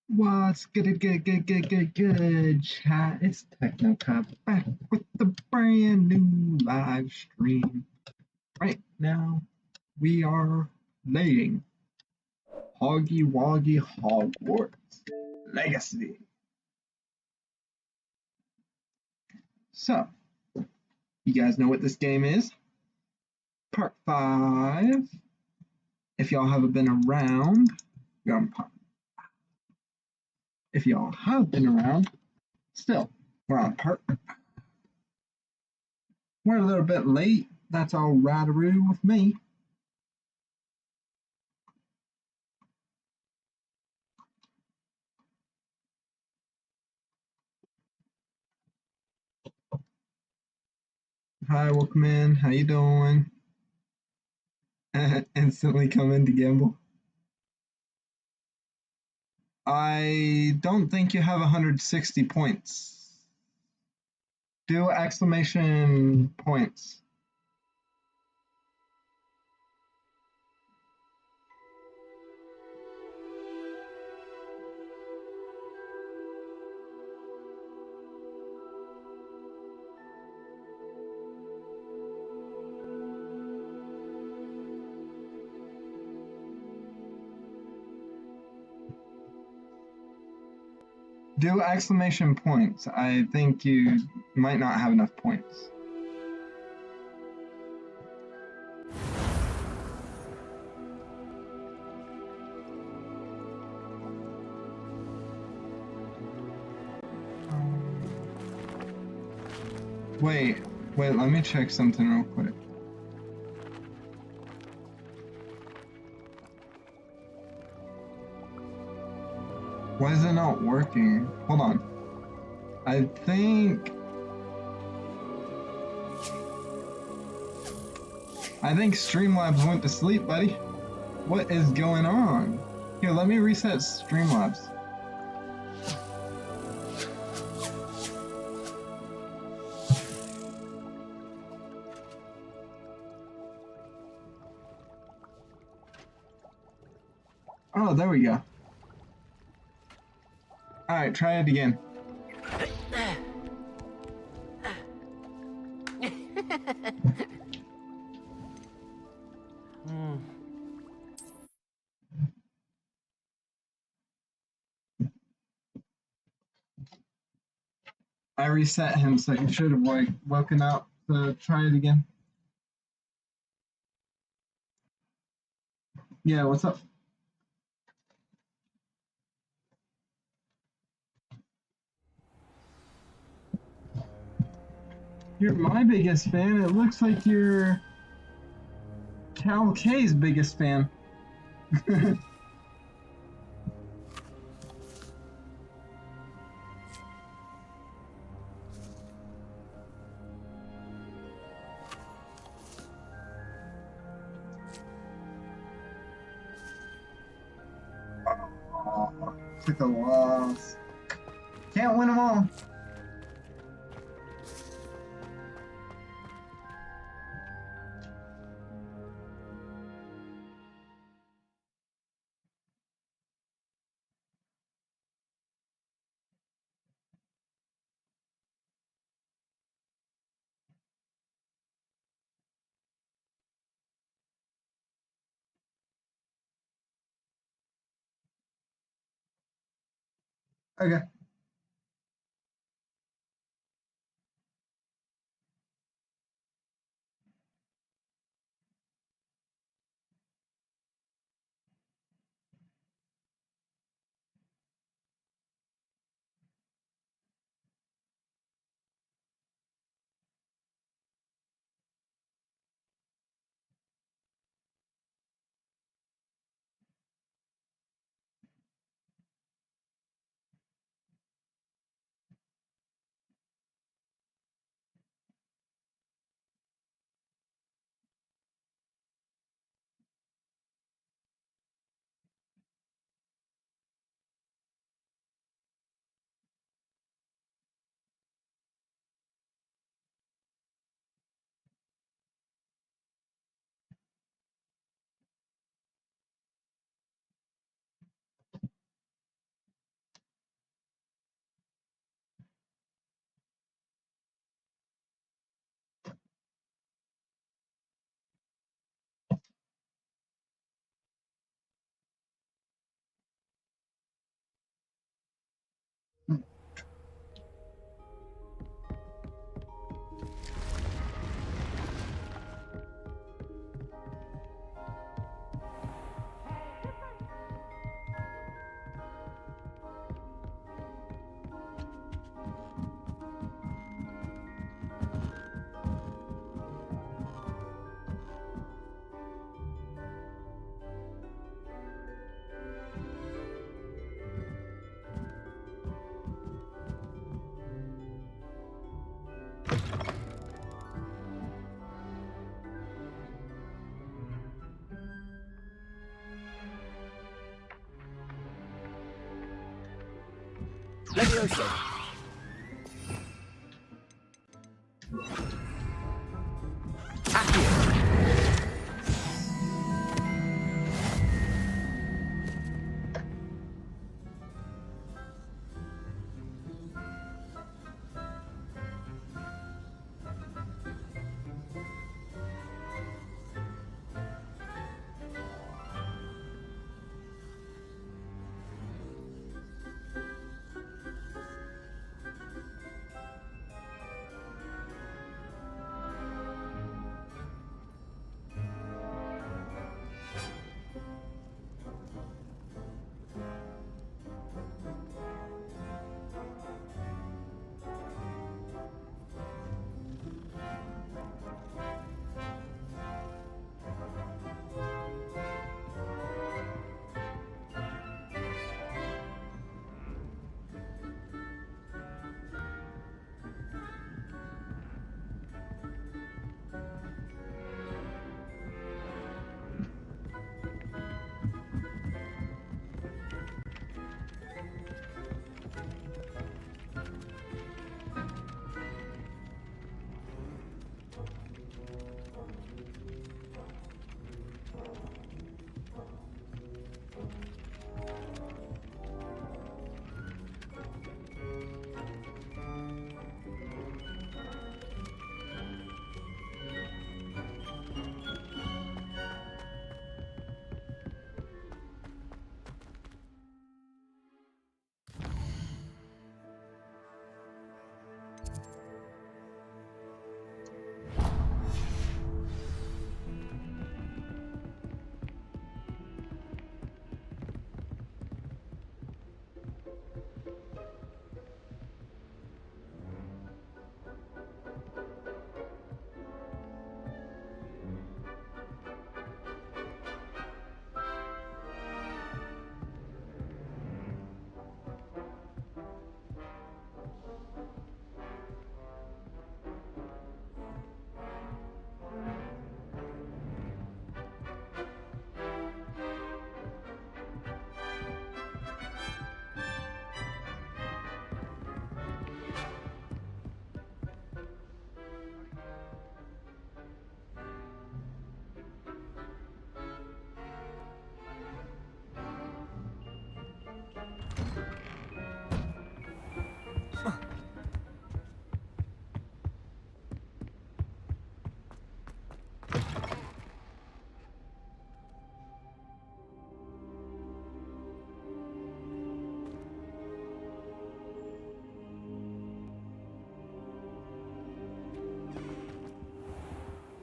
What's good, chat? It's TechnoKyOg back with the brand new live stream. Right now, we are playing Hoggy Woggy Hogwarts Legacy. So, you guys know what this game is? Part 5. If y'all haven't been around, if y'all have been around, still, we're on part. We're a little bit late. That's all right-a-roo with me. Hi, welcome in. How you doing? Instantly come in to gamble. I don't think you have 160 points. Do exclamation points. Do exclamation points. I think you might not have enough points. Wait, let me check something real quick. Why is it not working? Hold on. I think Streamlabs went to sleep, buddy. What is going on? Here, let me reset Streamlabs. Oh, there we go. Alright, try it again. I reset him, so he should have woken up to try it again. Yeah, what's up? You're my biggest fan. It looks like you're Cal K's biggest fan. Oh, took a loss. Can't win them all. Okay. Levioso. Accio.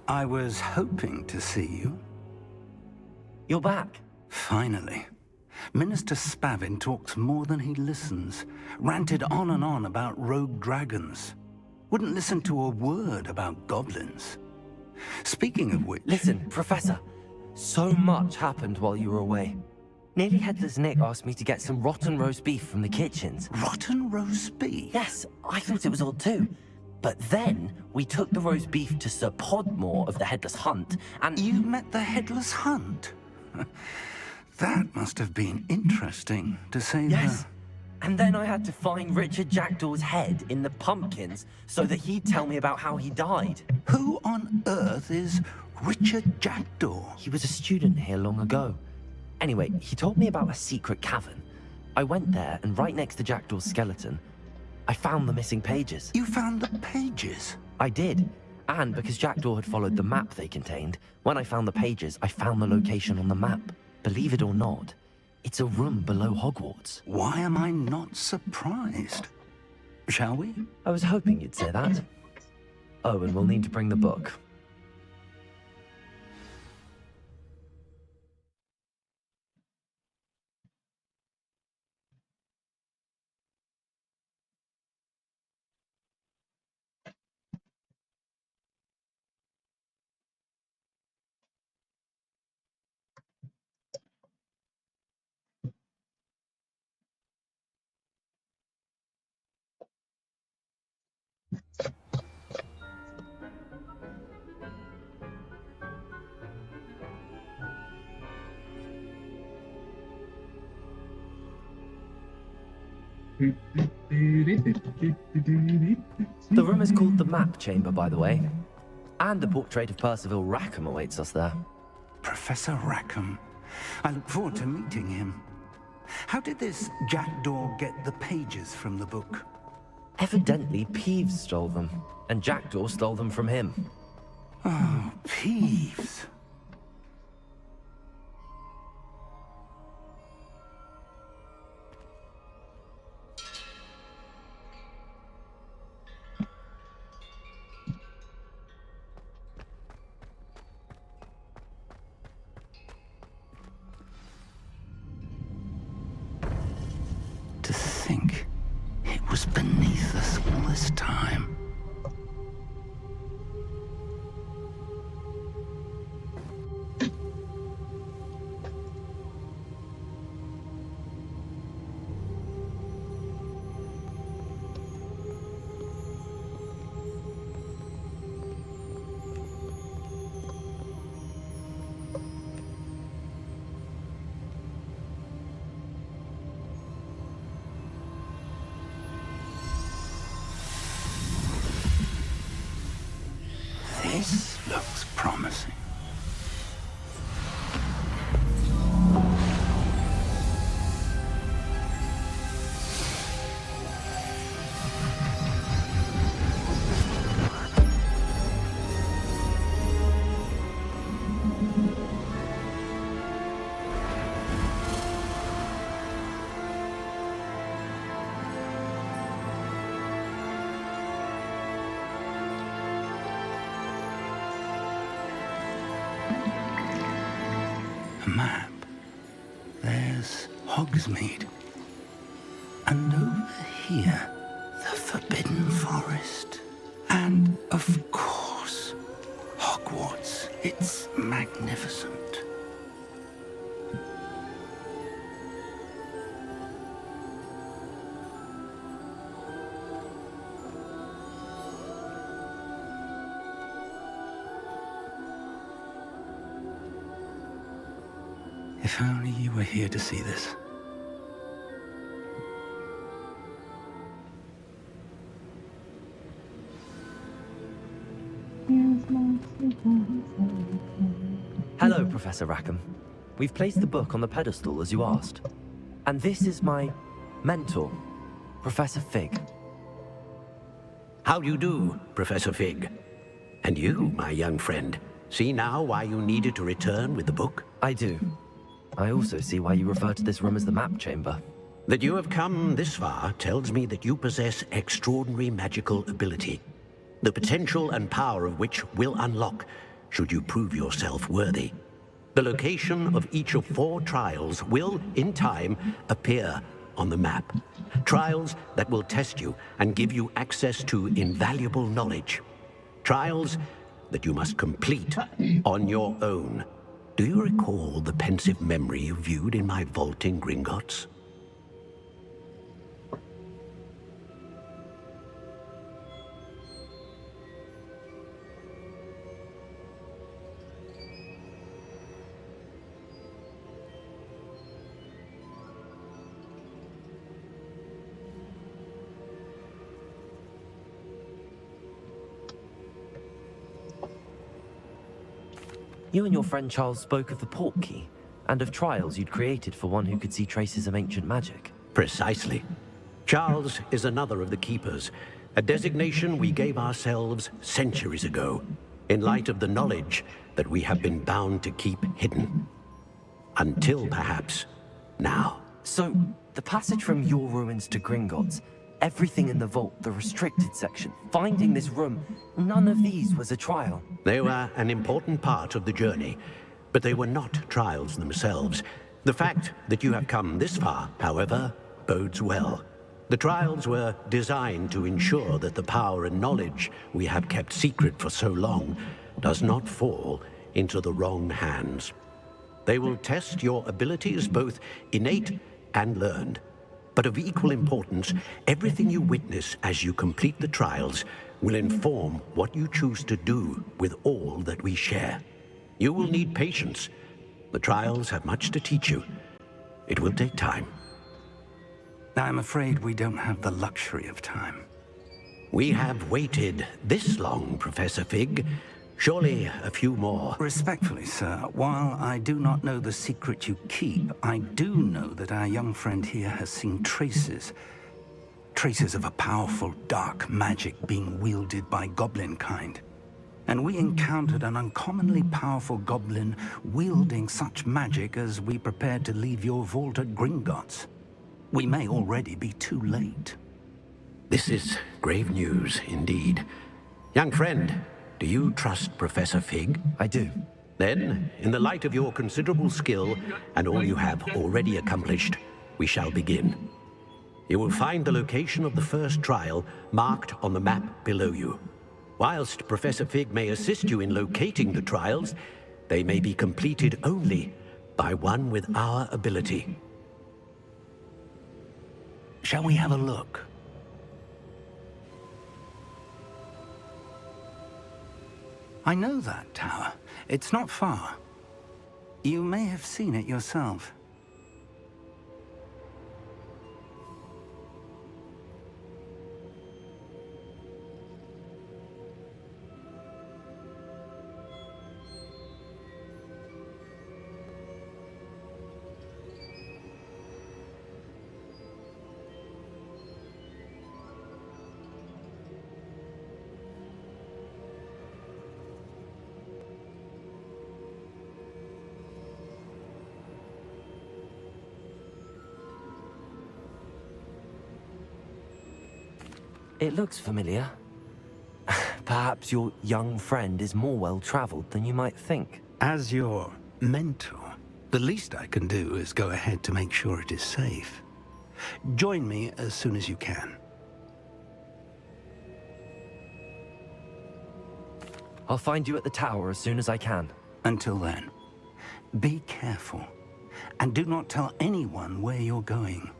I was hoping to see you. You're back. Finally. Minister Spavin talks more than he listens. Ranted on and on about rogue dragons. Wouldn't listen to a word about goblins. Speaking of which... Listen, Professor. So much happened while you were away. Nearly Headless Nick asked me to get some rotten roast beef from the kitchens. Rotten roast beef? Yes, I thought it was odd too. But then, we took the roast beef to Sir Podmore of the Headless Hunt, and... You met the Headless Hunt? That must have been interesting, to say Yes. And then I had to find Richard Jackdaw's head in the pumpkins so that he'd tell me about how he died. Who on earth is Richard Jackdaw? He was a student here long ago. Anyway, he told me about a secret cavern. I went there, and right next to Jackdaw's skeleton, I found the missing pages. You found the pages? I did. And because Jackdaw had followed the map they contained, when I found the pages, I found the location on the map. Believe it or not, it's a room below Hogwarts. Why am I not surprised? Shall we? I was hoping you'd say that. Oh, and we'll need to bring the book. The room is called the Map Chamber, by the way. And a portrait of Percival Rackham awaits us there. Professor Rackham. I look forward to meeting him. How did this jackdaw get the pages from the book? Evidently, Peeves stole them, and Jackdaw stole them from him. Oh, Peeves. To think it was beneath us all this time. This looks promising. A map. There's Hogsmeade. And over here, the Forbidden Forest. And, of course, Hogwarts. It's magnificent. If only you were here to see this. Hello, Professor Rackham. We've placed the book on the pedestal as you asked. And this is my mentor, Professor Fig. How do you do, Professor Fig? And you, my young friend, see now why you needed to return with the book? I do. I also see why you refer to this room as the Map Chamber. That you have come this far tells me that you possess extraordinary magical ability, the potential and power of which will unlock should you prove yourself worthy. The location of each of 4 trials will, in time, appear on the map. Trials that will test you and give you access to invaluable knowledge. Trials that you must complete on your own. Do you recall the pensive memory you viewed in my vault in Gringotts? You and your friend Charles spoke of the port key, and of trials you'd created for one who could see traces of ancient magic. Precisely. Charles is another of the Keepers, a designation we gave ourselves centuries ago, in light of the knowledge that we have been bound to keep hidden. Until perhaps now. So, the passage from your ruins to Gringotts, everything in the vault, the restricted section, finding this room, none of these was a trial. They were an important part of the journey, but they were not trials themselves. The fact that you have come this far, however, bodes well. The trials were designed to ensure that the power and knowledge we have kept secret for so long does not fall into the wrong hands. They will test your abilities, both innate and learned. But of equal importance, everything you witness as you complete the trials will inform what you choose to do with all that we share. You will need patience. The trials have much to teach you. It will take time. I'm afraid we don't have the luxury of time. We have waited this long, Professor Fig. Surely a few more. Respectfully, sir, while I do not know the secret you keep, I do know that our young friend here has seen traces of a powerful dark magic being wielded by goblin kind. And we encountered an uncommonly powerful goblin wielding such magic as we prepared to leave your vault at Gringotts. We may already be too late. This is grave news indeed. Young friend, do you trust Professor Fig? I do. Then, in the light of your considerable skill and all you have already accomplished, we shall begin. You will find the location of the first trial marked on the map below you. Whilst Professor Fig may assist you in locating the trials, they may be completed only by one with our ability. Shall we have a look? I know that tower. It's not far. You may have seen it yourself. It looks familiar. Perhaps your young friend is more well-traveled than you might think. As your mentor, the least I can do is go ahead to make sure it is safe. Join me as soon as you can. I'll find you at the tower as soon as I can. Until then, be careful, and do not tell anyone where you're going.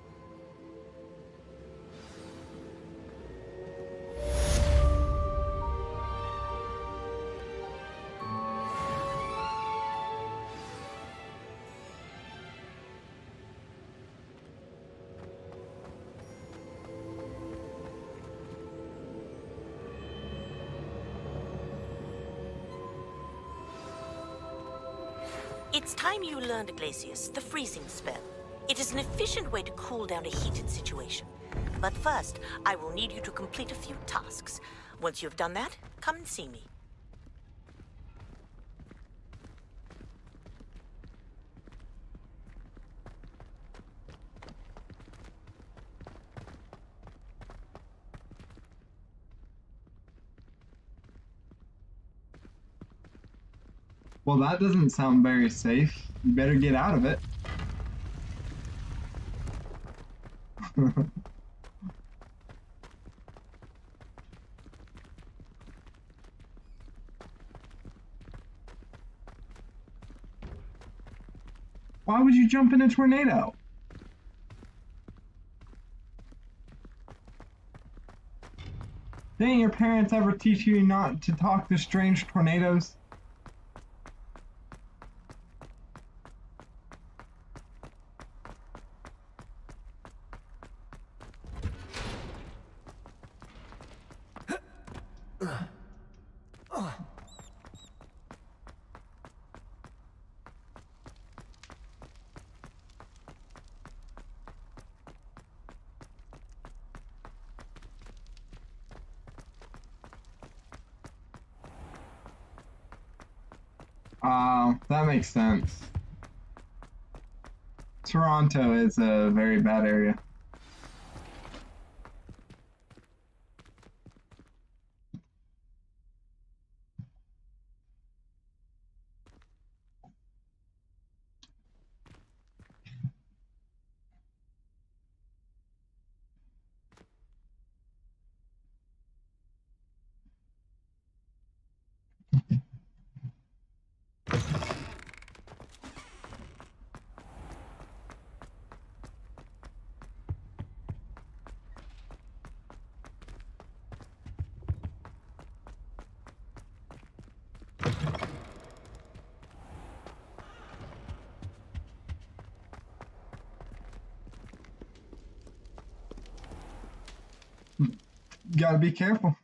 It's time you learned, Glacius, the freezing spell. It is an efficient way to cool down a heated situation. But first, I will need you to complete a few tasks. Once you've done that, come and see me. Well, that doesn't sound very safe. You better get out of it. Why would you jump in a tornado? Didn't your parents ever teach you not to talk to strange tornadoes? That makes sense. Toronto is a very bad area. Gotta be careful.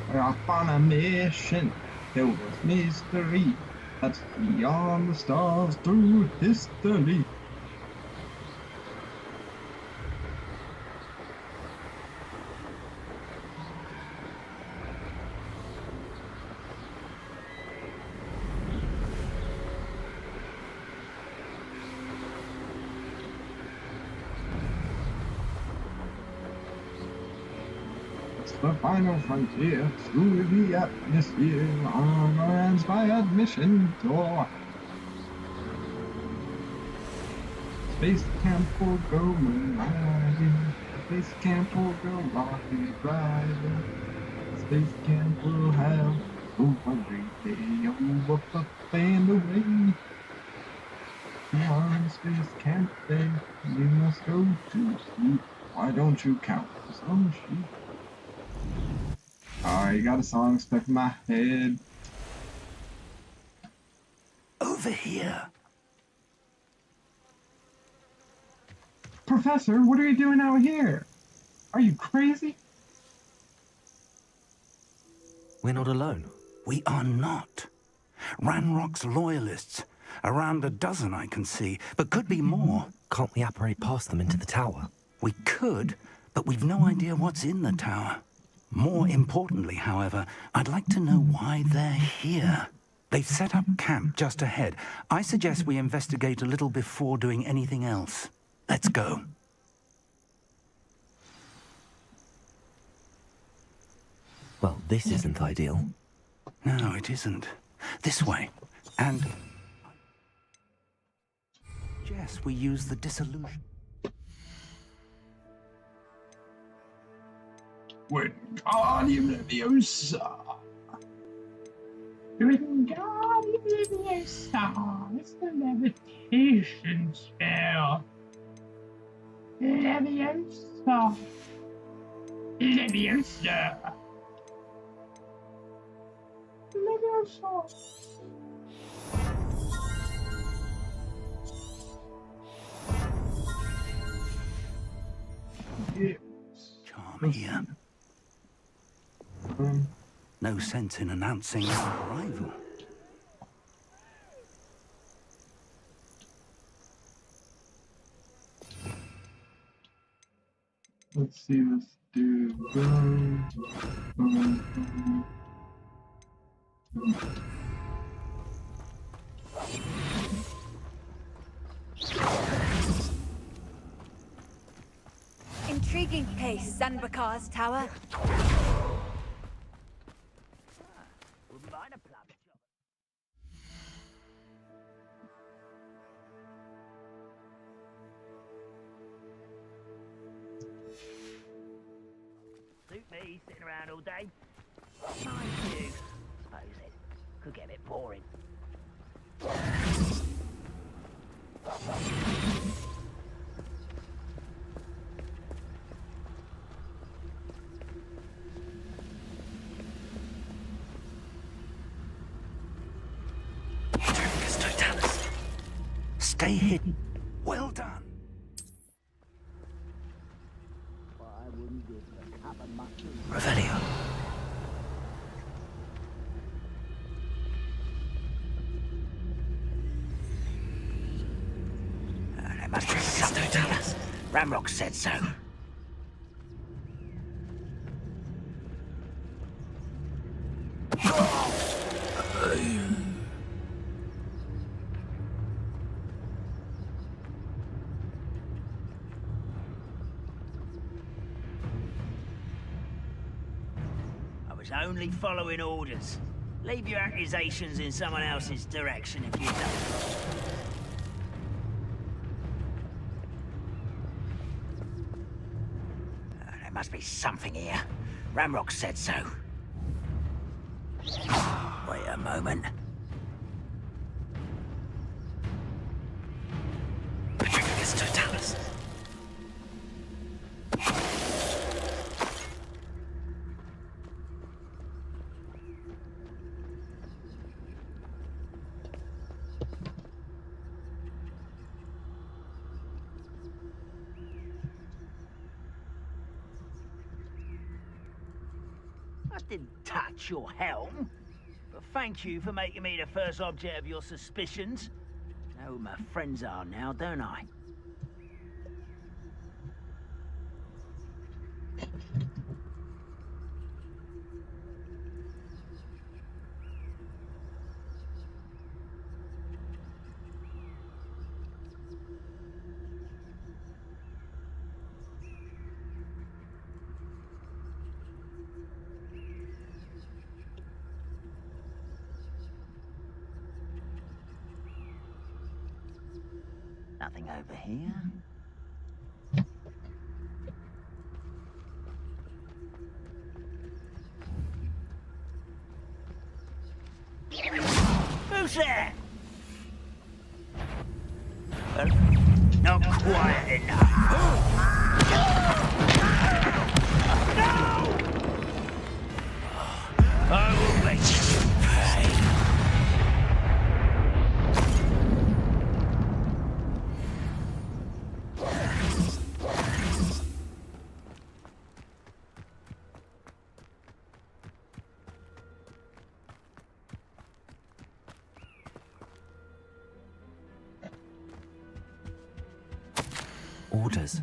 We're off on a mission filled with mystery that's beyond the stars through history. The final frontier through the atmosphere on our inspired mission tour. Space camp will go riding. Space camp will go rocket riding. Space camp will have over great day over up and away. On space camp day, you must go to sleep. Why don't you count some sheep? You got a song stuck in my head. Over here. Professor, what are you doing out here? Are you crazy? We're not alone. We are not. Ranrock's loyalists. Around a dozen I can see, but could be more. Can't we apparate past them into the tower? We could, but we've no idea what's in the tower. More importantly, however, I'd like to know why they're here. They've set up camp just ahead. I suggest we investigate a little before doing anything else. Let's go. Well, this isn't ideal. No, it isn't. This way. And... Yes, we use the dissolution. Wingardium Leviosa. Wingardium Leviosa. It's the levitation spell. Leviosa. Leviosa. Leviosa. here. No sense in announcing our arrival. Let's see this dude. Intriguing case, Zanbakar's tower. Suit me, sitting around all day. Mind you, suppose it could get a bit boring. Stay hidden. Well done. Revelio. There must be something to us. Ramrock said so. I was only following orders. Leave your accusations in someone else's direction if you don't. There must be something here. Ramrock said so. Wait a moment. Petrificus totalis. I didn't touch your helm, but thank you for making me the first object of your suspicions. I know who my friends are now, don't I? Nothing over here. Who's there? Not quiet enough. No! I will make you pay. Orders.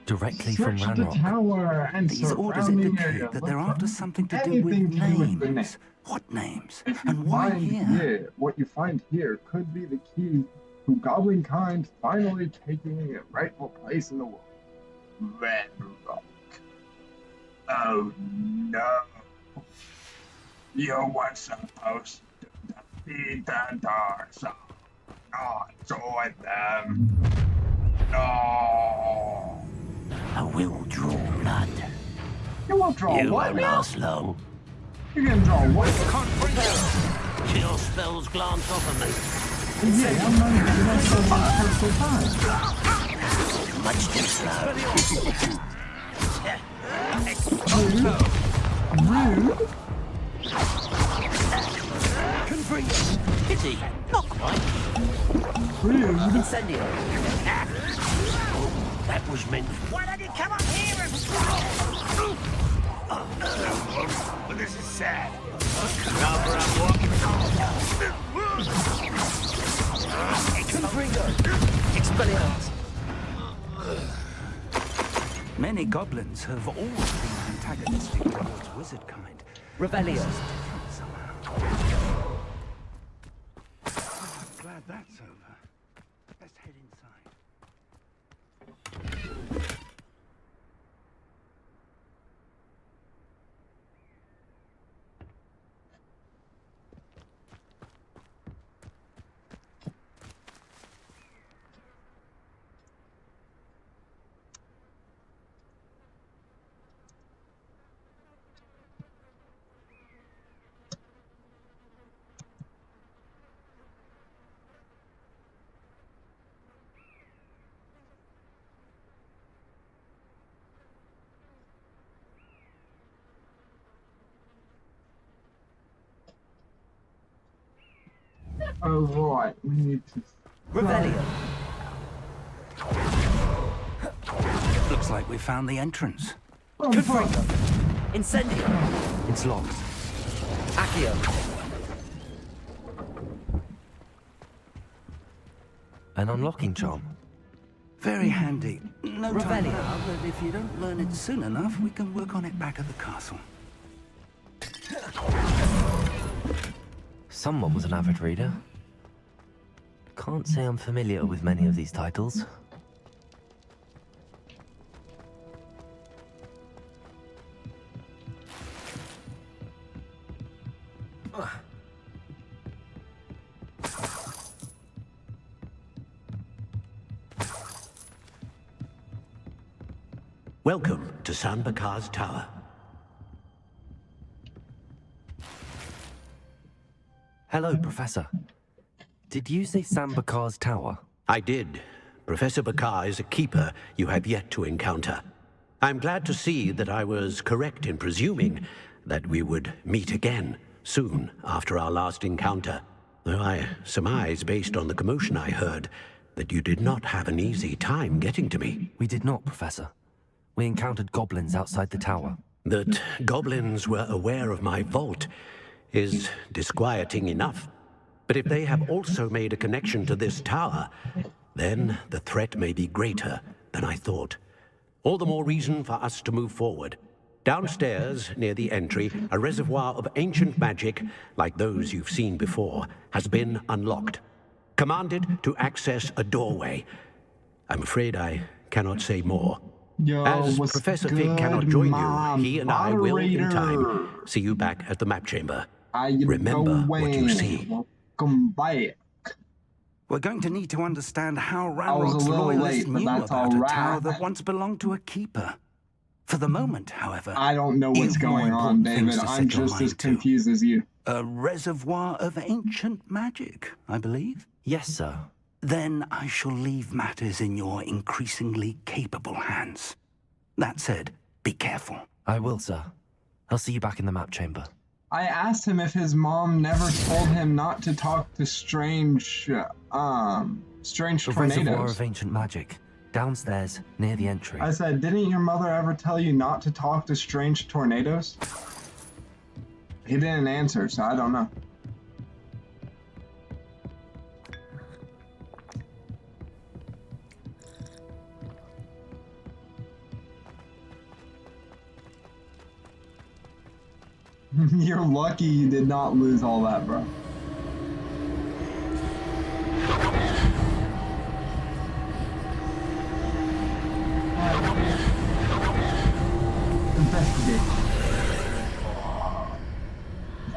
Directly from Search the Ranrock. tower and These orders surrounding indicate area. that they're Look after for something to do with anything to do with the name. names. What names? If you And why find here? what you find here could be the key to Goblin kind finally taking a rightful place in the world. Red Rock. Oh no. You were supposed to defeat the dark side, not join them. No. I will draw blood. You won't draw You what won't now? last long. You can draw what? Your spells glance off of me. Yeah, I'm not even going to so time. Much too slow. Rude. Can bring it. Pity. Not quite. Rude. Incendio. Oh, that was meant. Why don't you come up here and... But this is sad. Rather I'm walking Confringo! Expelliarmus! Many goblins have always been antagonistic towards wizard kind. Revelio! Somehow. Glad that's over. Let's head inside. Oh, right. We need to... Revelio! Looks like we found the entrance. Oh, fuck. Confringo! Incendio! It's locked. Accio! An unlocking charm. Very handy. No time Revelio. now, but if you don't learn it soon enough, we can work on it back at the castle. Someone was an avid reader. Can't say I'm familiar with many of these titles. Welcome to San Bakar's Tower. Hello, Professor. Did you say San Bakar's Tower? I did. Professor Bakar is a keeper you have yet to encounter. I'm glad to see that I was correct in presuming that we would meet again soon after our last encounter. Though I surmise, based on the commotion I heard, that you did not have an easy time getting to me. We did not, Professor. We encountered goblins outside the tower. That goblins were aware of my vault is disquieting enough. But if they have also made a connection to this tower, then the threat may be greater than I thought. All the more reason for us to move forward. Downstairs, near the entry, a reservoir of ancient magic, like those you've seen before, has been unlocked. Commanded to access a doorway. I'm afraid I cannot say more. Yo, As what's Professor good, Fig cannot join my you, he and I will, in moderator? time, see you back at the map chamber. How you Remember what you going? see. Welcome back. We're going to need to understand how was a Ranrock's little loyalists late, but knew that's about all a tower right. that once belonged to a keeper. For the moment, however, I don't know what's you've more going on, important things David. to I'm set your just as mind to. confused as you. A reservoir of ancient magic, I believe. Yes, sir. Then I shall leave matters in your increasingly capable hands. That said, be careful. I will, sir. I'll see you back in the map chamber. I asked him if his mom never told him not to talk to strange The reservoir tornadoes. of ancient magic. Downstairs, near the entry. I said, didn't your mother ever tell you not to talk to strange tornadoes? He didn't answer, so I don't know. You're lucky you did not lose all that, bro. Investigate.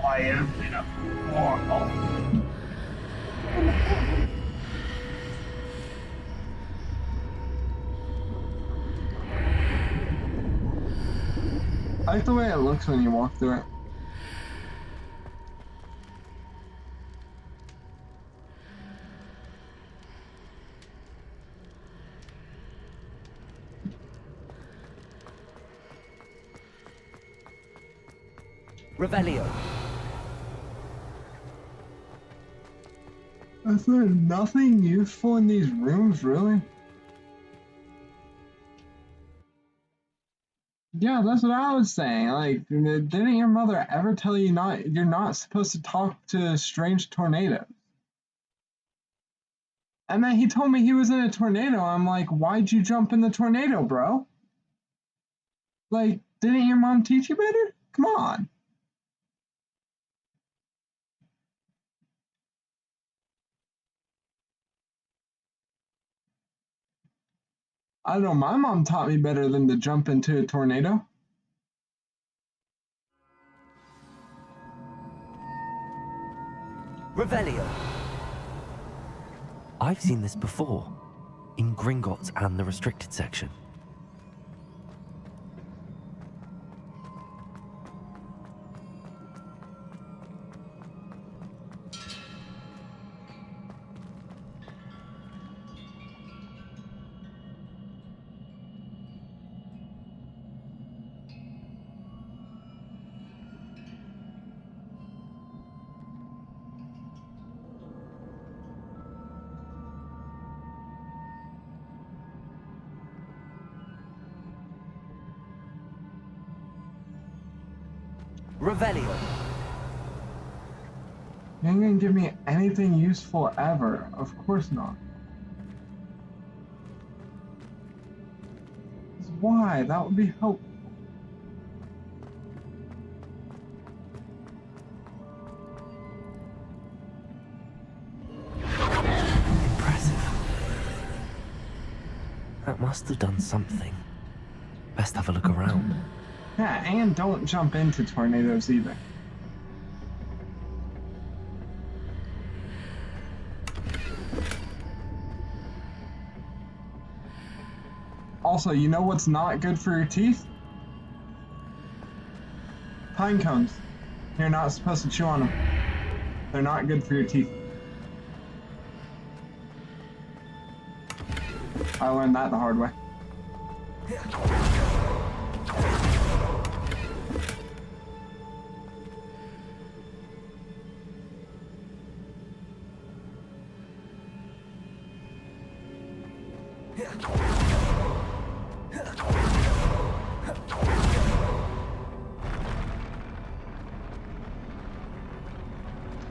I am in a portal. I like the way it looks when you walk through it. Revelio. Is there nothing useful in these rooms, really? Yeah, that's what I was saying. Like, didn't your mother ever tell you you're not supposed to talk to strange tornadoes? And then he told me he was in a tornado. I'm like, why'd you jump in the tornado, bro? Like, didn't your mom teach you better? Come on. I don't know, my mom taught me better than to jump into a tornado. Revelio. I've seen this before, in Gringotts and the restricted section. Revelio. You ain't gonna give me anything useful ever. Of course not. Why? That would be helpful. Impressive. That must have done something. Best have a look around. Yeah, and don't jump into tornadoes either. Also, you know what's not good for your teeth? Pine cones. You're not supposed to chew on them. They're not good for your teeth. I learned that the hard way.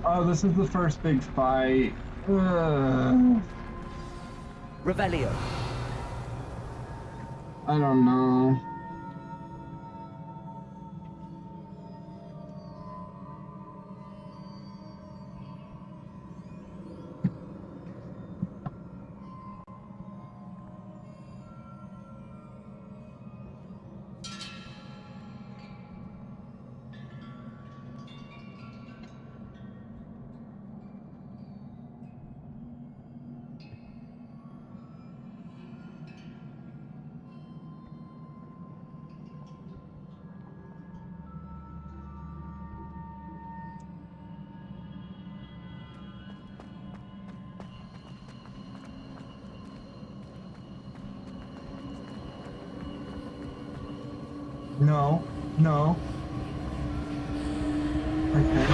Oh, this is the first big fight. Revelio. I don't know. No, no. Okay.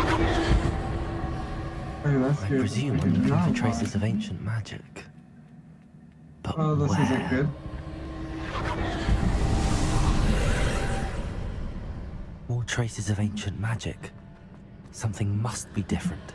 Okay, that's I good. presume I'm looking for traces of ancient magic. But Oh, this where? isn't good. More traces of ancient magic. Something must be different.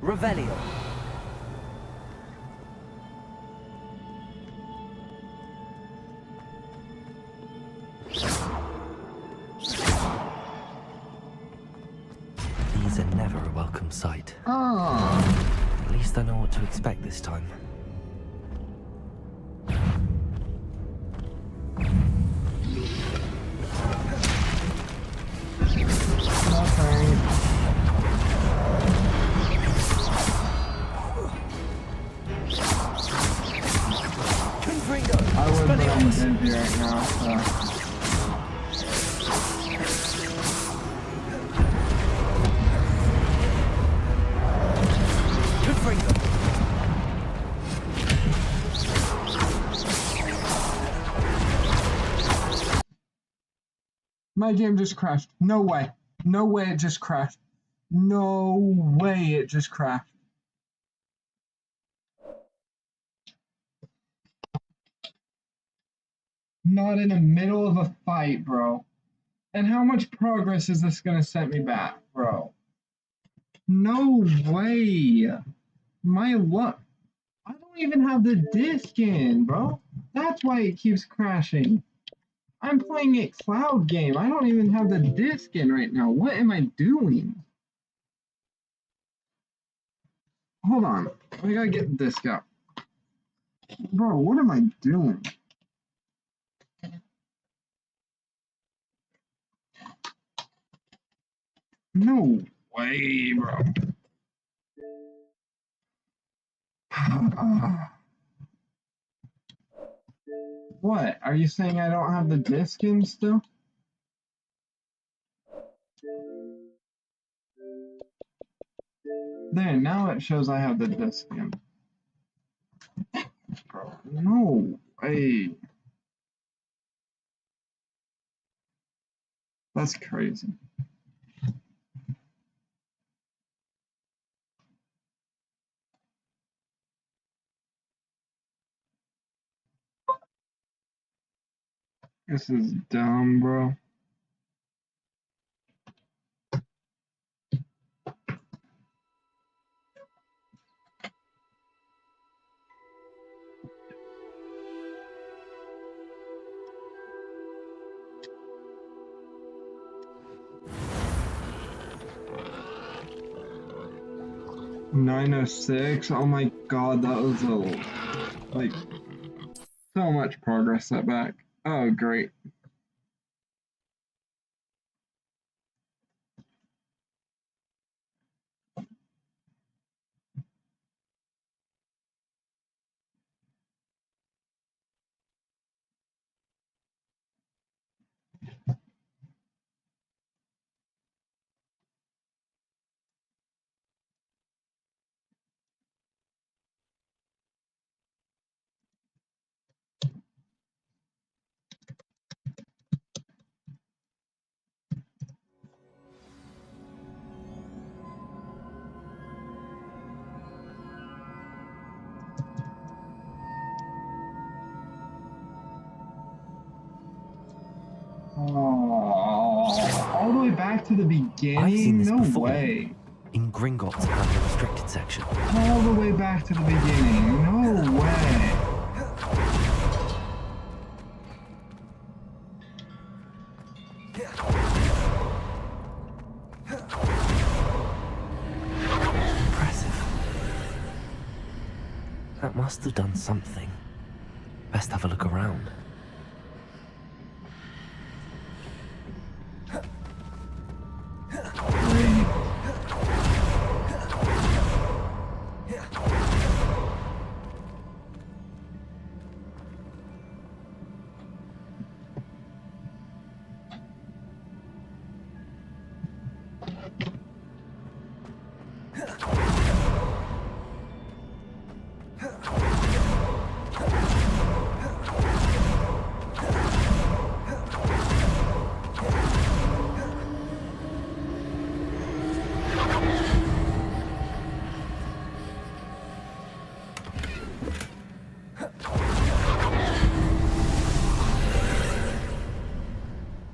Revelio. These are never a welcome sight. Oh. At least I know what to expect this time. Nothing. regardless. busy right now, so. To freedom. My game just crashed. No way. No way it just crashed. No way it just crashed. Not in the middle of a fight, bro. And how much progress is this gonna set me back, bro? No way. My luck. I don't even have the disc in, bro. That's why it keeps crashing. I'm playing a cloud game. I don't even have the disc in right now. What am I doing? Hold on. I gotta get the disc out. Bro, what am I doing? No way, bro. What? Are you saying I don't have the disc in still? There, now it shows I have the disc in. Bro, no way. That's crazy. This is dumb, bro. $906. Oh my god, that was like so much progress set back. Oh great. Oh, all the way back to the beginning? I've seen this no before. way. In Gringotts and the restricted section. All the way back to the beginning. No way. Impressive. That must have done something. Best have a look around. Great.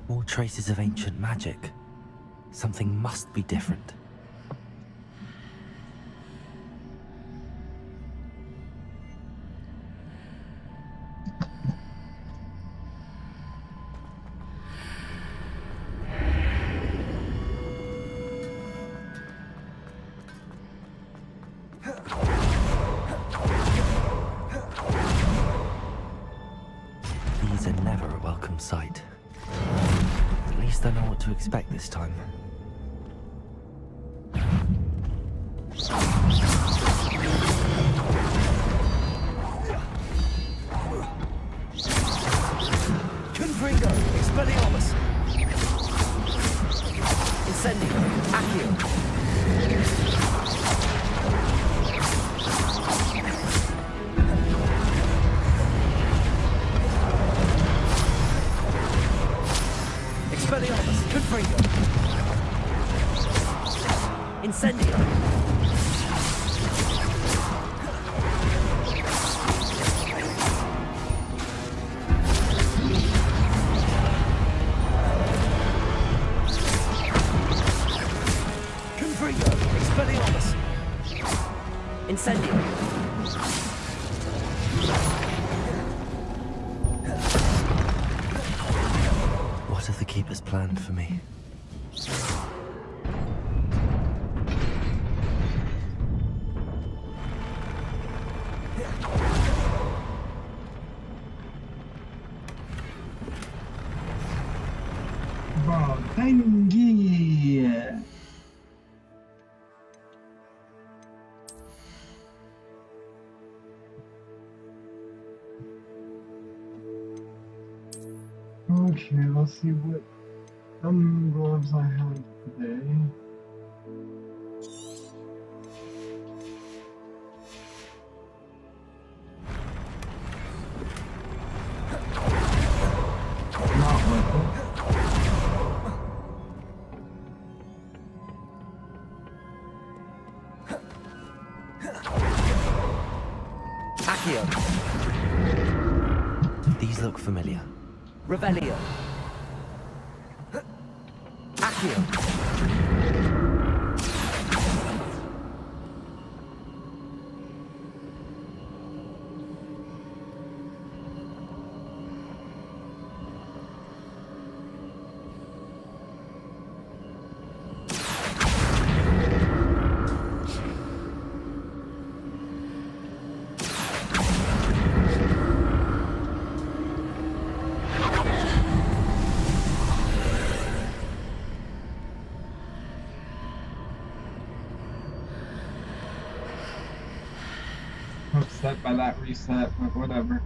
More traces of ancient magic. Something must be different. These are never a welcome sight. At least I know what to expect this time. land for me. Tengi! Okay, let's see what gloves I have today. Not worth it. Accio. These look familiar. Revelio. Accio. Upset by that reset, but whatever.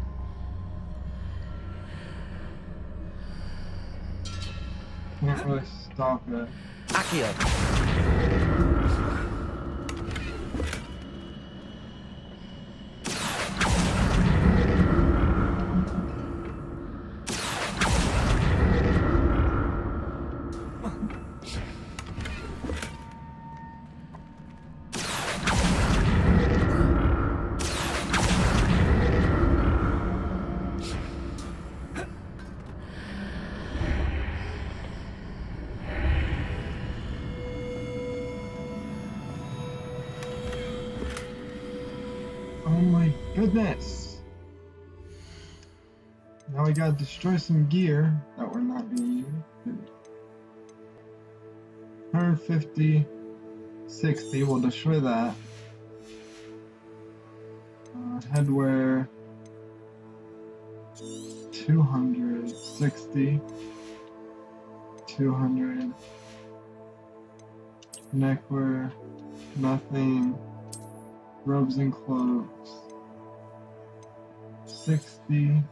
Can't really stop it. Accio. Oh my goodness! Now we gotta destroy some gear that we're not gonna use. 150, 60, we'll destroy that. Headwear, 260, 200. Neckwear, nothing. Robes and cloaks, 60.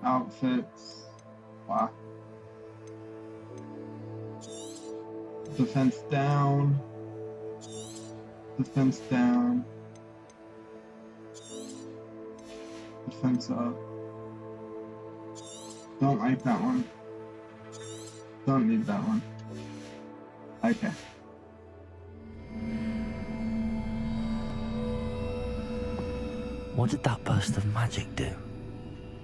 Outfits, wow. Defense down, defense down, defense up. Don't like that one. Don't need that one. Okay. What did that burst of magic do?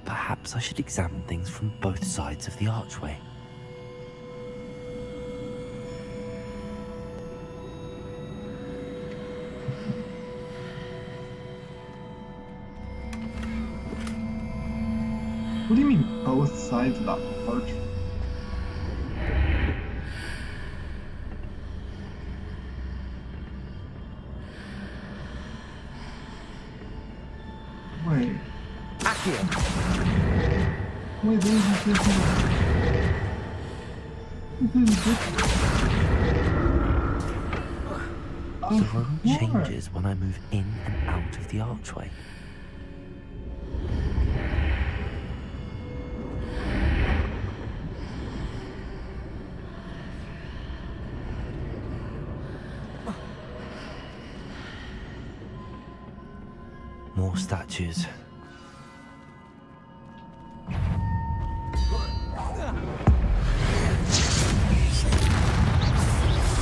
Perhaps I should examine things from both sides of the archway. What do you mean both sides of that archway? Wait. Accio. Wait, there's a different... The road changes when I move in and out of the archway. More statues.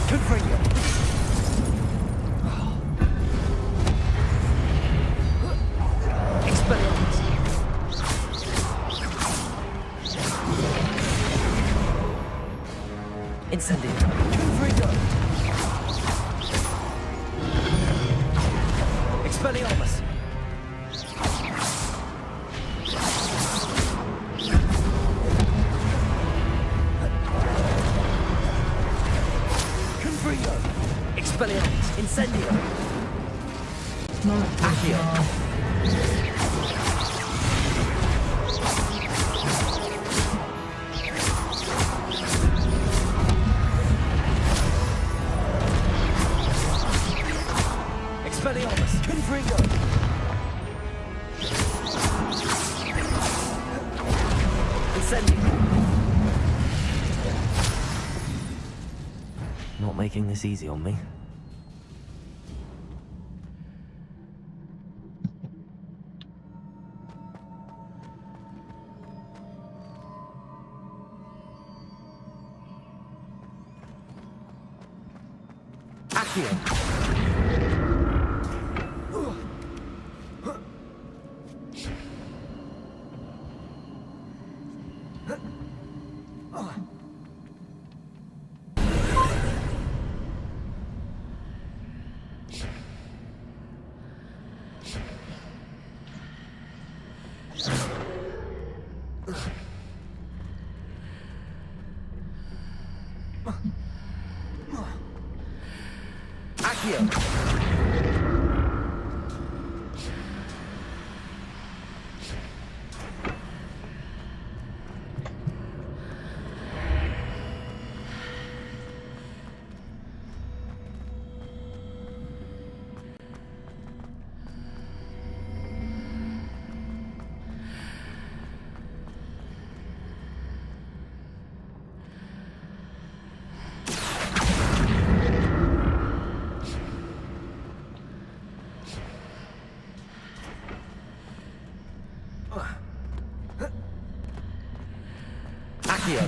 Confringo. Expelliarmus. Incendio. Confringo. Expelliarmus. Confringo! Expelliarmus! Incendio! Not Accio! Expelliarmus! Confringo! Incendio! Not making this easy on me. Accio! Accio! Accio!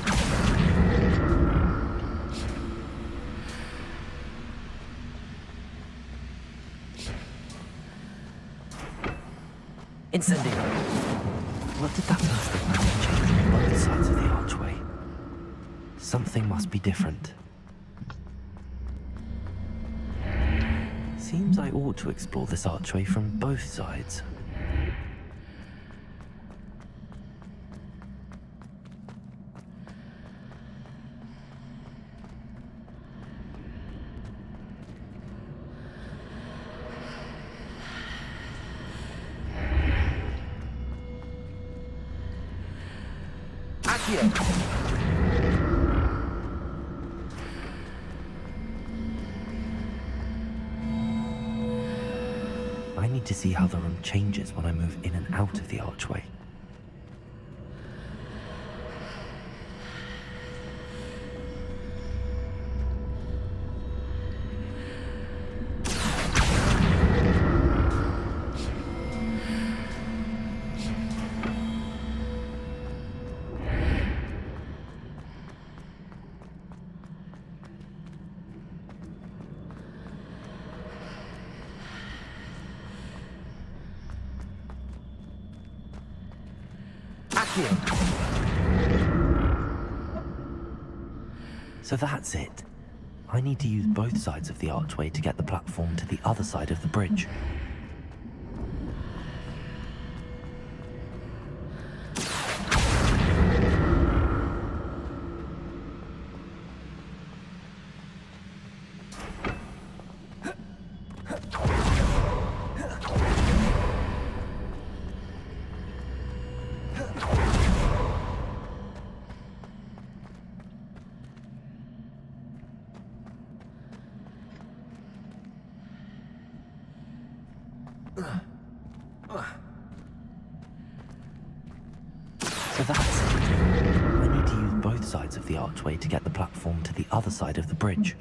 Incendio! What did that plastic man change on both sides of the archway? Something must be different. Seems I ought to explore this archway from both sides. Accio! I need to see how the room changes when I move in and out of the archway. So that's it. I need to use both sides of the archway to get the platform to the other side of the bridge. So that's it. I need to use both sides of the archway to get the platform to the other side of the bridge.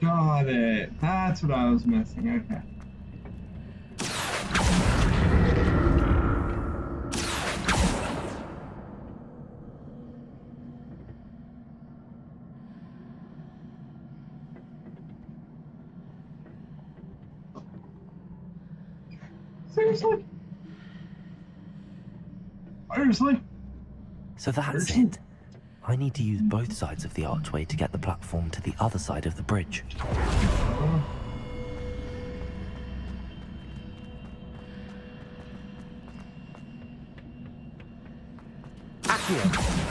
Got it. That's what I was missing. Okay. Seriously? Seriously? So that's it. I need to use both sides of the archway to get the platform to the other side of the bridge. Accio.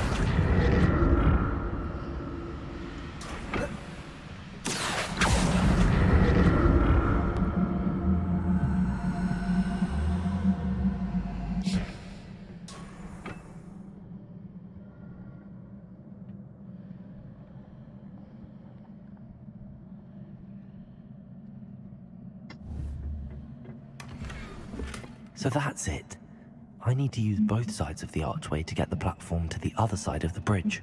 So that's it. I need to use both sides of the archway to get the platform to the other side of the bridge.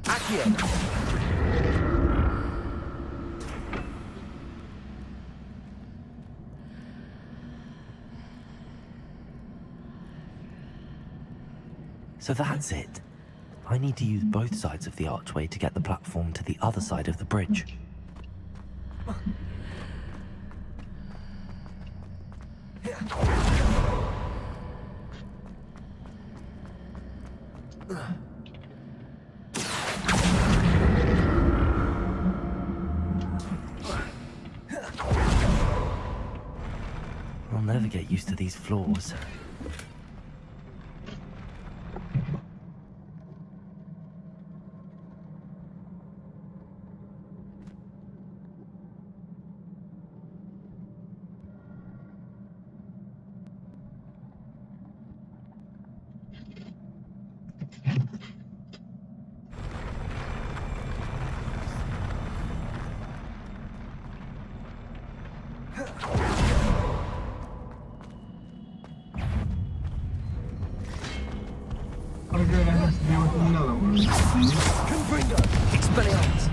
Accio. So that's it. I need to use both sides of the archway to get the platform to the other side of the bridge. I'll never get used to these floors. Oh good, I have to deal with another one. Confringo. Expelliarmus.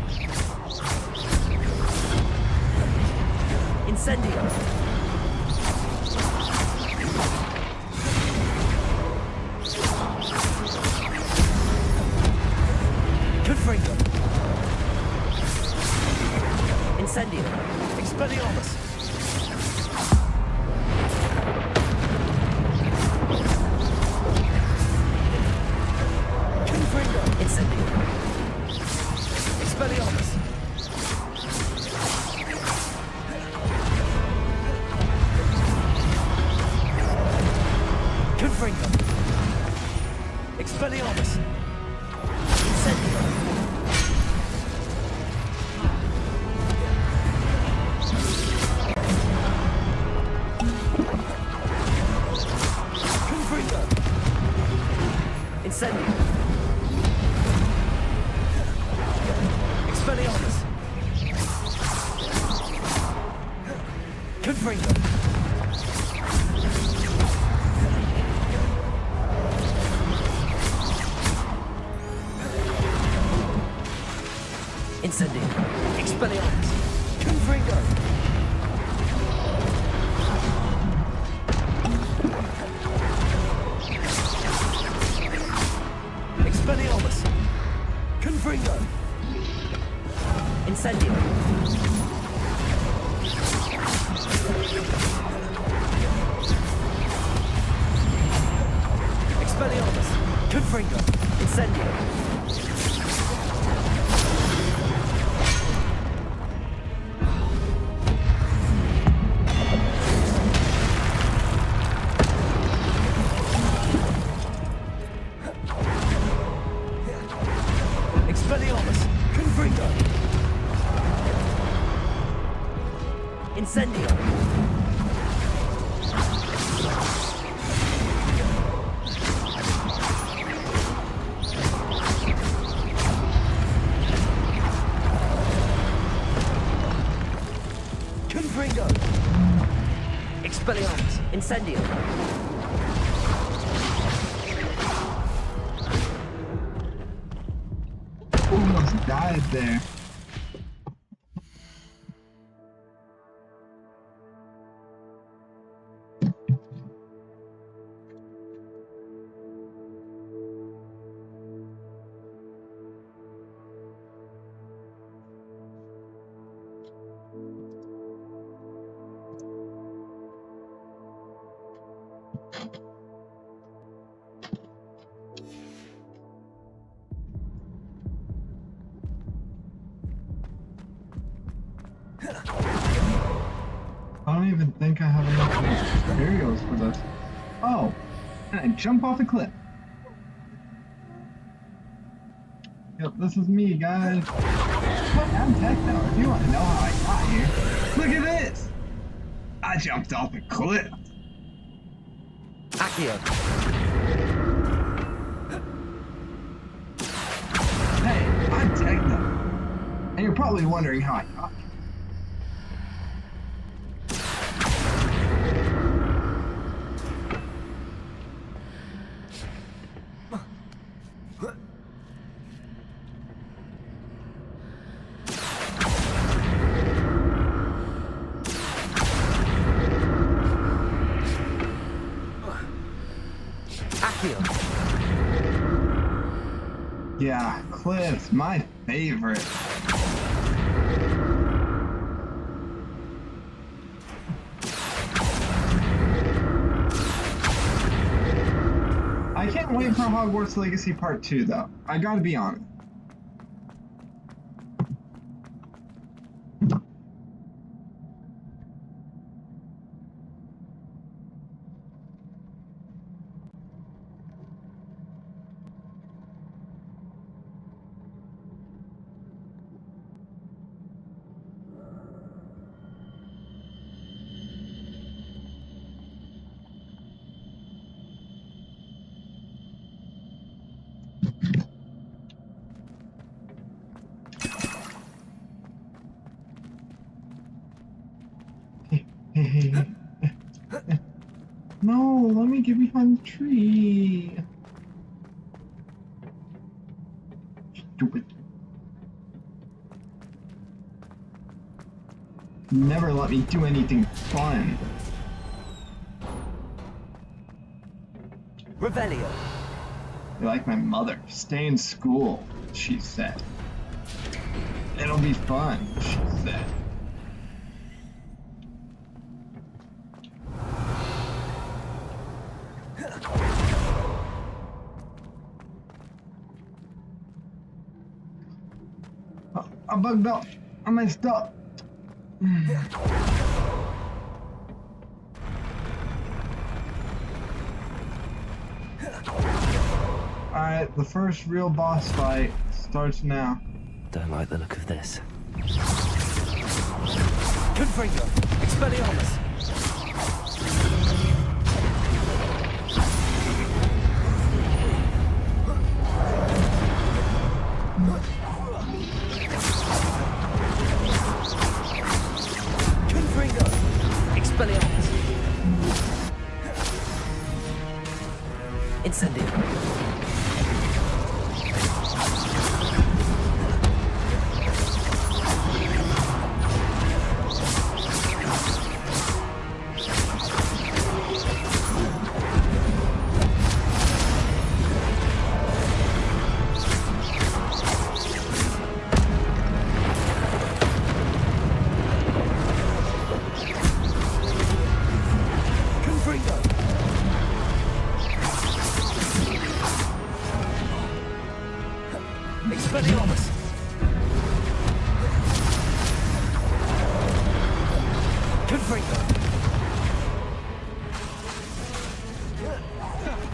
Incendio. Confringo. Incendio. Expelliarmus. Confringo. Incendio. Expelliarmus. Confringo. Expelliarmus. Incendio. Confringo. Incendio. Expelliarmus. Confringo. Incendio. Expelliarmus. Confringo. Expelliarmus. Confringo. Incendio. Expelliarmus. Confringo. Incendio. Expelliarmus. Confringo. Incendio. Confringo. Expelliarmus. Incendio. Almost died there. don't even think I have enough materials for this. Oh, and I jump off a cliff. Yep, this is me, guys. I'm Techno. If you want to know how I got here, look at this. I jumped off a cliff. Accio. Hey, I'm Techno. And you're probably wondering how I got here. Yeah, cliffs, my favorite. I can't wait for Hogwarts Legacy Part 2 though. I gotta be honest. No, let me get behind the tree. Stupid. Never let me do anything fun. Revelio. You're like my mother. Stay in school, she said. It'll be fun, she said. I bugged up. I messed up. Alright, the first real boss fight starts now. Don't like the look of this. Confringo. Expelliarmus. Confringo. Expelliarmus. Incendio. Expelliarmus! Confringo!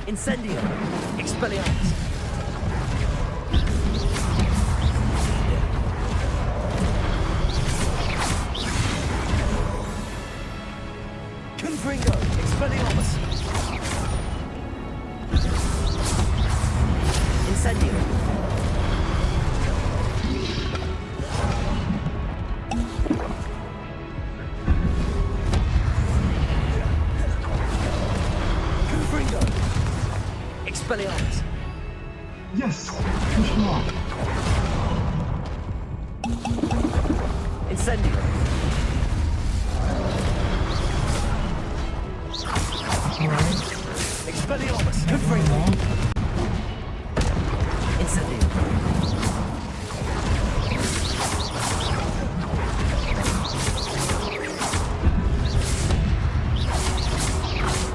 Incendio! Expelliarmus! Confringo! Expelliarmus! Incendio! Expelliarmus! Yes! Push him off. Incendio! Alright. Expelliarmus! Confringo! Incendio!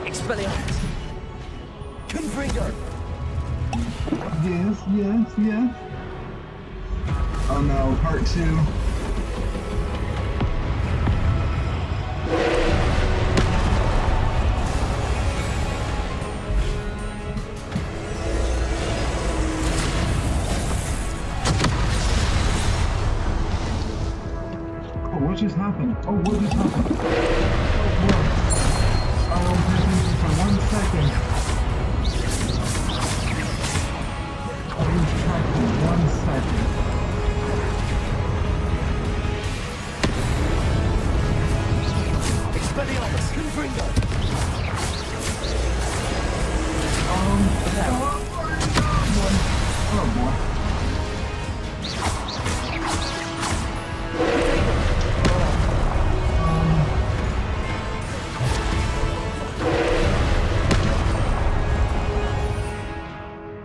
Expelliarmus! Confringo! Yes, yes, yes. Oh no, part 2. What just happened? Oh, what just happened? Oh, boy. Oh, for 1 second. I lose track for 1 second. Expelliarmus, Confringo. Oh boy.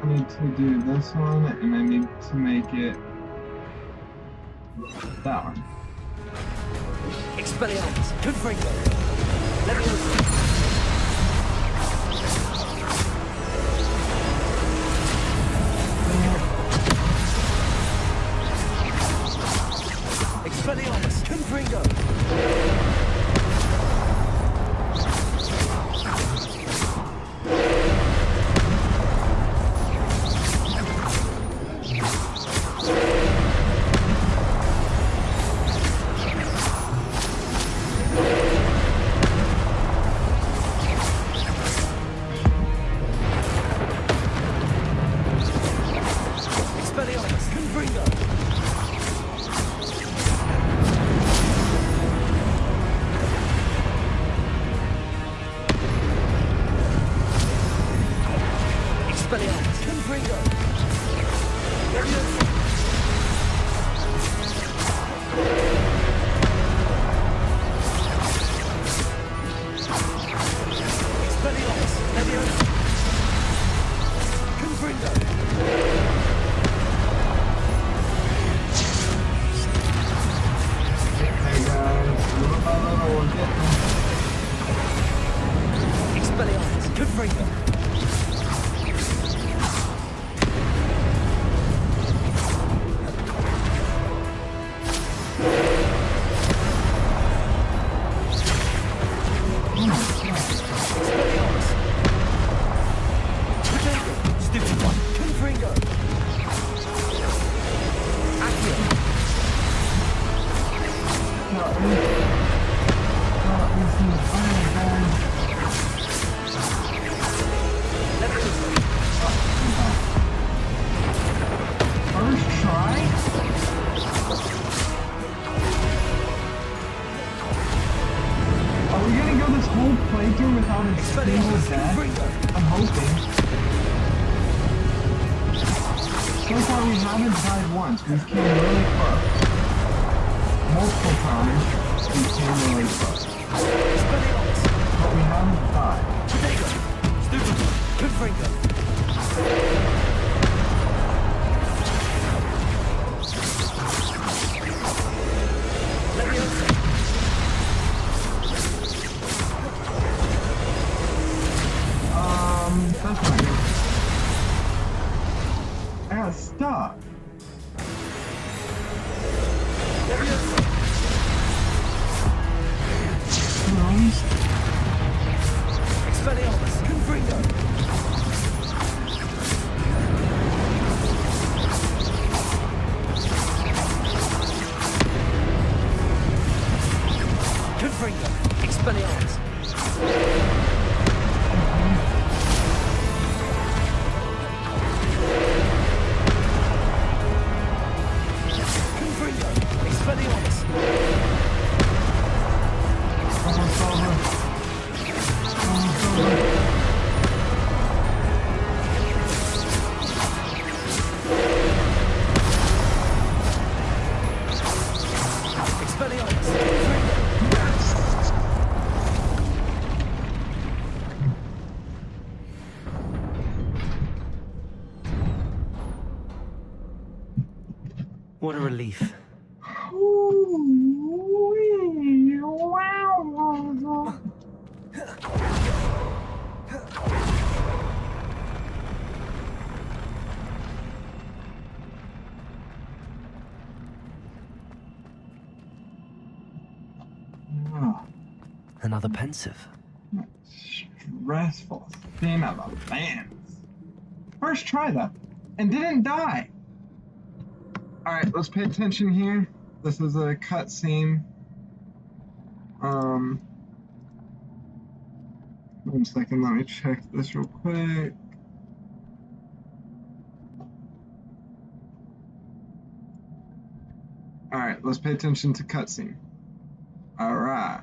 I need to do this one, and I need to make it that one. Expelliarmus, Confringo. Leviosa. Expelliarmus, Confringo. Expelliarmus, Confringo. Expelliarmus, Confringo. Leviosa. Expelliarmus, Leviosa. Confringo. Hey guys, little by little we're getting Expelliarmus, Confringo. Expelliarmus. Potato, stupid one. Confringo. Accio. Leviosa. First try? Are we gonna go this whole playthrough without a single Expelliarmus, death? Confringo. I'm hoping. So far we haven't died once. We've came really close. Multiple times we came really close. Expelliarmus. But we haven't died. Potato, stupid one. Confringo. Leviosa. That's not good. I got stuck. Leviosa. Expelliarmus, Confringo. Confringo. Expelliarmus. Confringo. Expelliarmus. Almost over. Almost over. Expelliarmus. Confringo. What a relief. Another pensive. Stressful scene of events. First try though, and didn't die. Alright, let's pay attention here. This is a cutscene. Um, 1 second, let me check this real quick. Alright, let's pay attention to cutscene. Alright.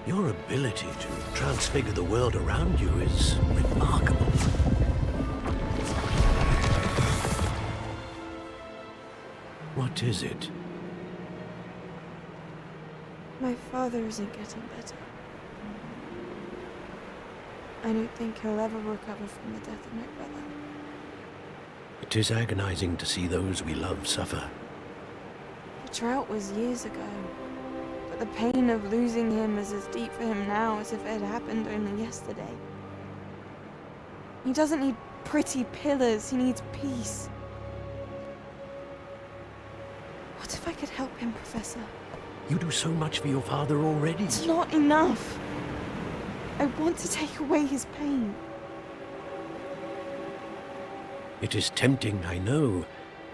Your ability to transfigure the world around you is remarkable. What is it? My father isn't getting better. I don't think he'll ever recover from the death of my brother. It is agonizing to see those we love suffer. The drought was years ago, but the pain of losing him is as deep for him now as if it had happened only yesterday. He doesn't need pretty pillars, he needs peace. What if I could help him, Professor? You do so much for your father already. It's not enough. I want to take away his pain. It is tempting, I know,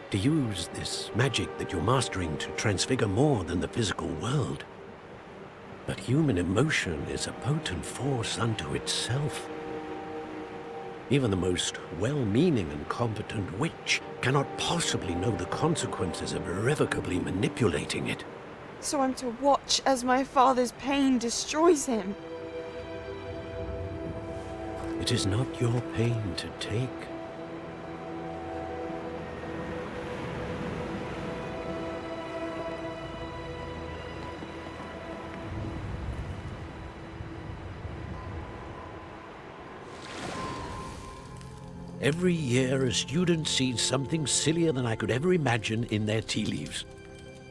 to use this magic that you're mastering to transfigure more than the physical world. But human emotion is a potent force unto itself. Even the most well-meaning and competent witch cannot possibly know the consequences of irrevocably manipulating it. So I'm to watch as my father's pain destroys him. It is not your pain to take. Every year, a student sees something sillier than I could ever imagine in their tea leaves.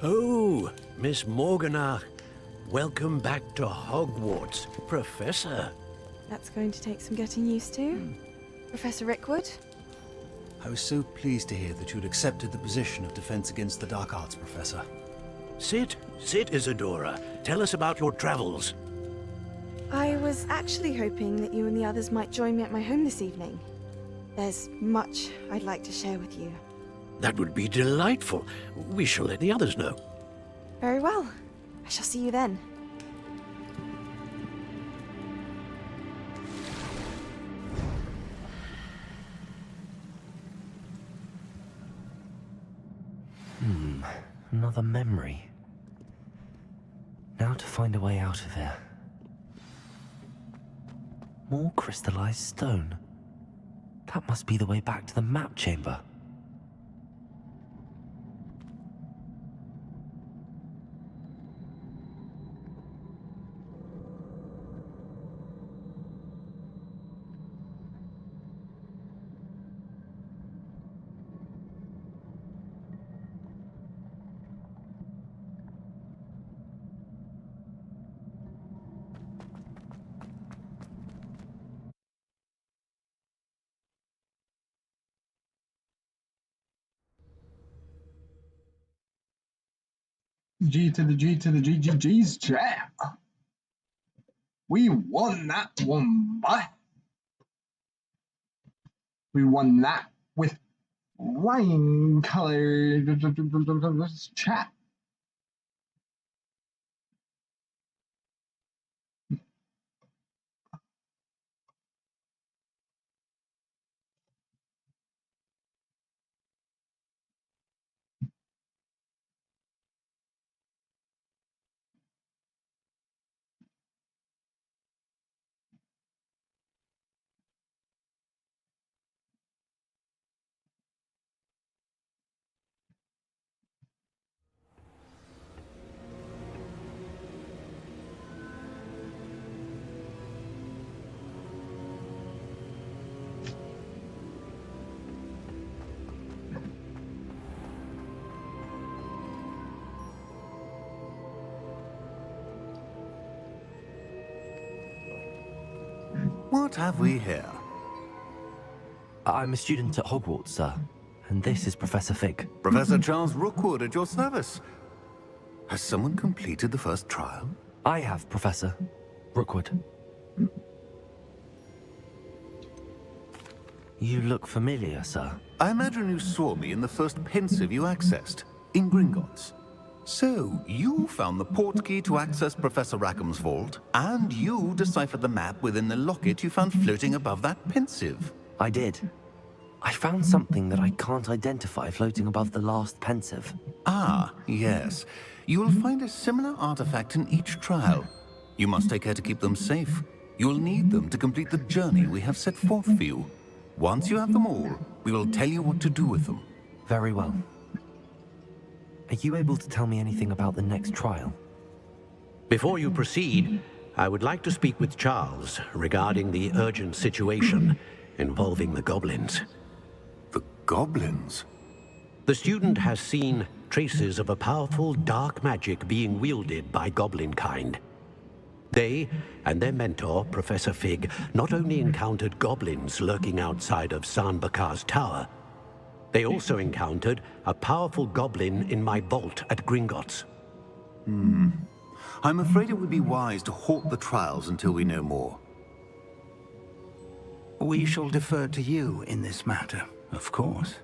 Oh, Miss Morganach, welcome back to Hogwarts, Professor. That's going to take some getting used to. Professor Rickwood? I was so pleased to hear that you'd accepted the position of Defense Against the Dark Arts, Professor. Sit, Isadora. Tell us about your travels. I was actually hoping that you and the others might join me at my home this evening. There's much I'd like to share with you. That would be delightful. We shall let the others know. Very well. I shall see you then. Another memory. Now to find a way out of here. More crystallized stone. That must be the way back to the map chamber. G to the G to the G, G, G's chat. We won that one, boy. We won that with flying colors chat. What have we here? I'm a student at Hogwarts, sir. And this is Professor Fig. Professor Charles Rookwood at your service. Has someone completed the first trial? I have, Professor Rookwood. You look familiar, sir. I imagine you saw me in the first pensive you accessed, in Gringotts. So, you found the portkey to access Professor Rackham's vault, and you deciphered the map within the locket you found floating above that pensive. I did. I found something that I can't identify floating above the last pensive. Ah, yes. You will find a similar artifact in each trial. You must take care to keep them safe. You will need them to complete the journey we have set forth for you. Once you have them all, we will tell you what to do with them. Very well. Are you able to tell me anything about the next trial? Before you proceed, I would like to speak with Charles regarding the urgent situation involving the goblins. The goblins? The student has seen traces of a powerful dark magic being wielded by goblin kind. They and their mentor, Professor Fig, not only encountered goblins lurking outside of Sanbakar's tower, they also encountered a powerful goblin in my vault at Gringotts. I'm afraid it would be wise to halt the trials until we know more. We shall defer to you in this matter, of course.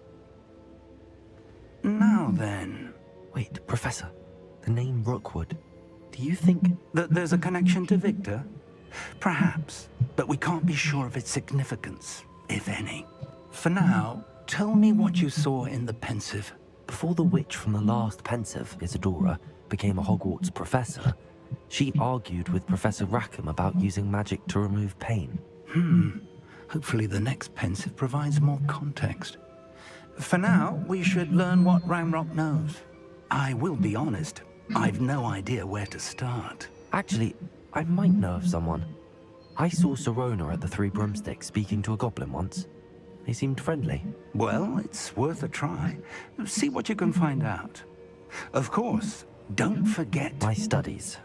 Now then... Wait, Professor. The name Rookwood. Do you think that there's a connection to Victor? Perhaps, but we can't be sure of its significance, if any. For now, tell me what you saw in the pensive. Before the witch from the last pensive, Isadora, became a Hogwarts professor, she argued with Professor Rackham about using magic to remove pain. Hopefully the next pensive provides more context. For now, we should learn what Ramrock knows. I will be honest, I've no idea where to start. Actually, I might know of someone. I saw Sirona at the Three Broomsticks speaking to a goblin once. They seemed friendly. Well, it's worth a try. See what you can find out. Of course, don't forget... My studies.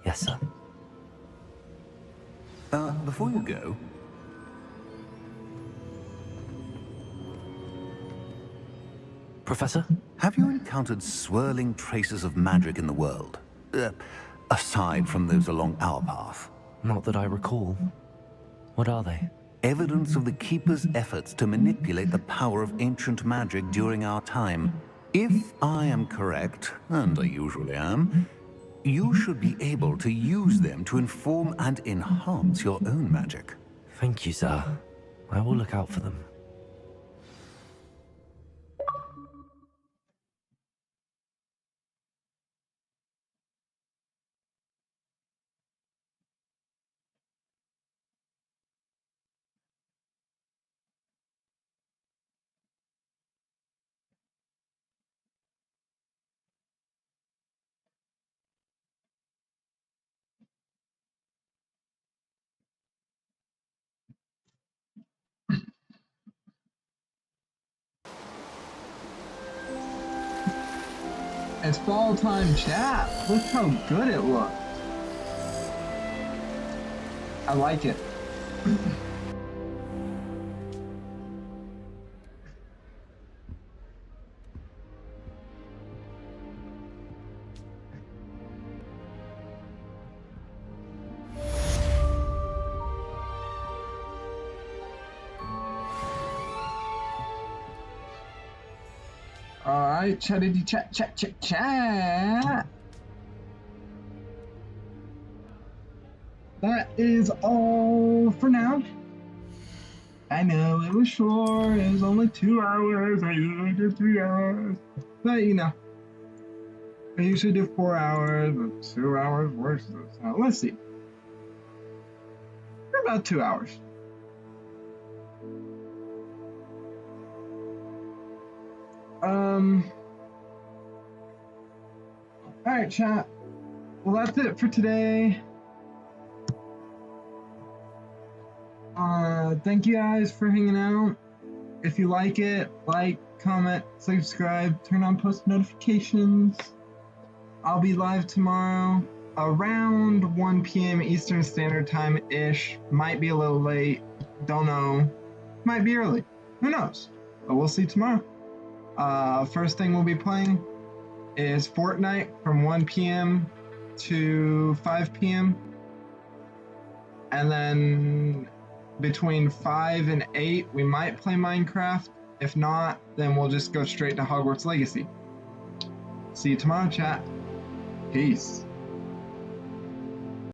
Yes, sir. Before you go... Professor? Have you encountered swirling traces of magic in the world? Aside from those along our path? Not that I recall. What are they? Evidence of the Keeper's efforts to manipulate the power of ancient magic during our time. If I am correct, and I usually am, you should be able to use them to inform and enhance your own magic. Thank you, sir. I will look out for them. It's fall time, chat. Look how good it looks. I like it. Alright, chattity chat. That is all for now. I know it was short, it was only 2 hours, I usually do 3 hours. But you know, I usually do 4 hours, but 2 hours worse. So let's see. For about 2 hours. Alright, chat. Well, that's it for today. Thank you guys for hanging out. If you like it, like, comment, subscribe, turn on post notifications. I'll be live tomorrow. around 1 p.m. Eastern Standard Time-ish. Might be a little late. Don't know. Might be early. Who knows? But we'll see tomorrow. First thing we'll be playing is Fortnite from 1 p.m. to 5 p.m. And then between 5 and 8, we might play Minecraft. If not, then we'll just go straight to Hogwarts Legacy. See you tomorrow, chat. Peace.